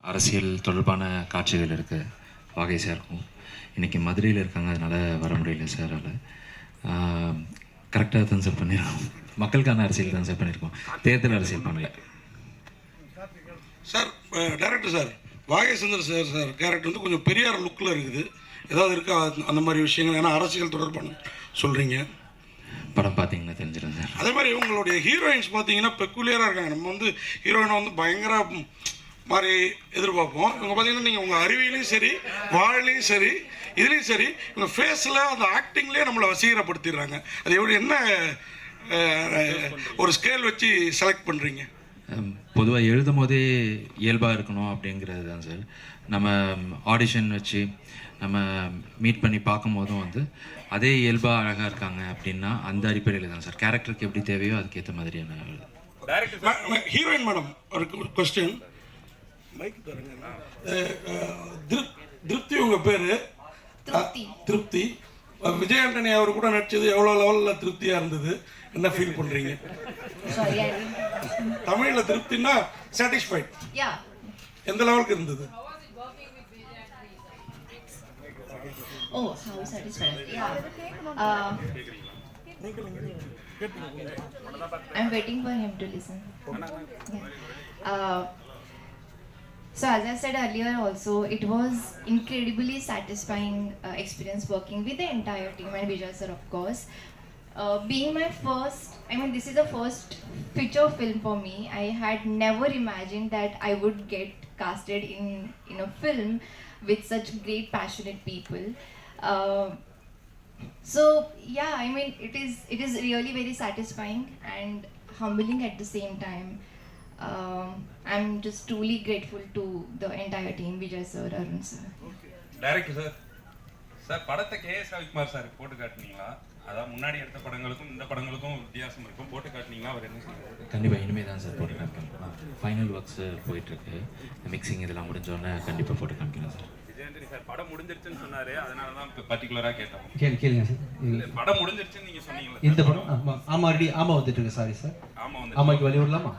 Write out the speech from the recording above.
அரசியல் தொடர்பான காட்சிகள் இருக்குது வாகை சாருக்கும். இன்றைக்கி மதுரையில் இருக்காங்க, அதனால் வர முடியல சார். அதில் கரெக்டாக தான் சார் பண்ணியிருக்கோம். மக்களுக்கான அரசியல் தான் சார் பண்ணியிருக்கோம், தேர்தல் அரசியல் பண்ணல சார். டைரக்டர் சார், வாகை சுந்தர் சார் கேரக்டர் வந்து கொஞ்சம் பெரியார் லுக்கில் இருக்குது. ஏதாவது இருக்கா அந்த மாதிரி விஷயங்கள்? ஏன்னா அரசியல் தொடர்பான சொல்கிறீங்க, படம் பார்த்தீங்கன்னா தெரிஞ்சிடும் சார். அதே மாதிரி உங்களுடைய ஹீரோயின்ஸ் பார்த்தீங்கன்னா பெக்குலியராக இருக்காங்க. நம்ம வந்து ஹீரோயினை வந்து பயங்கர மாதிரி எதிர்பார்ப்போம். இவங்க பார்த்தீங்கன்னா நீங்கள் உங்கள் அறிவியலையும் சரி, வாழ்லையும் சரி, இதுலேயும் சரி, உங்கள் ஃபேஸில் அந்த ஆக்டிங்லேயே நம்மளை வசீகரப்படுத்திடுறாங்க. அது எப்படி, என்ன ஒரு ஸ்கேல் வச்சு செலக்ட் பண்ணுறீங்க? பொதுவாக எழுதும் போதே இயல்பாக இருக்கணும் அப்படிங்கிறது தான் சார். நம்ம ஆடிஷன் வச்சு நம்ம மீட் பண்ணி பார்க்கும்போதும் வந்து அதே இயல்பாக அழகாக இருக்காங்க அப்படின்னா அந்த அடிப்படையில் தான் சார் கேரக்டருக்கு எப்படி தேவையோ அதுக்கேற்ற மாதிரியான. ஹீரோயின் மேடம், ஒரு கொஸ்டின். மைக் தருங்க. திருப்தி உங்கள் பேர்? திருப்தி. விஜய் ஆண்டனி அவர் கூட நடிச்சது எவ்வளோ லெவலில் திருப்தியாக இருந்தது? என்ன ஃபீல் பண்ணுறீங்க? தமிழில் திருப்தின்னா சாட்டிஸ்ஃபைட் எந்த லெவலுக்கு இருந்தது? Oh, how satisfied. Yeah. I'm waiting for him to listen. Yeah. So as I said earlier also, it was incredibly satisfying experience working with the entire team and Vijay sir, of course. Being my first, this is the first feature film for me. I had never imagined that I would get casted in a film with such great passionate people. So yeah, it is really very satisfying and humbling at the same time. I'm just truly grateful to the entire team, Vijay sir, Arun sir. Director sir, படத்தை KS Ravikumar sir போட்டு காட்டுனீங்களா? அதான் முன்னாடி எடுத்த படங்களுக்கும் இந்த படங்களுக்கும் வித்தியாசம் இருக்கும், போட்டு காட்டுனீங்களா? அவர் என்ன சொல்றாரு? கண்டிப்பாக இனிமேல் தான் சார் போட்டு காமிக்கணும். ஃபைனல் ஒர்க்ஸ் போயிட்டுருக்கு, மிக்சிங் இதெல்லாம் முடிஞ்சோடனே கண்டிப்பாக போட்டு காமிக்கலாம் சார். விஜயேந்திரி சார் படம் முடிஞ்சிருச்சுன்னு சொன்னாரு, அதனால தான் பர்டிகுலராக கேட்டோம். கேளுங்க சார். படம் முடிஞ்சிருச்சுன்னு நீங்கள் சொன்னீங்களா? இந்த படம் ஆமாம் வந்துட்டு இருக்கு. சாரி சார், ஆமாக்கு வழி விடலாமா?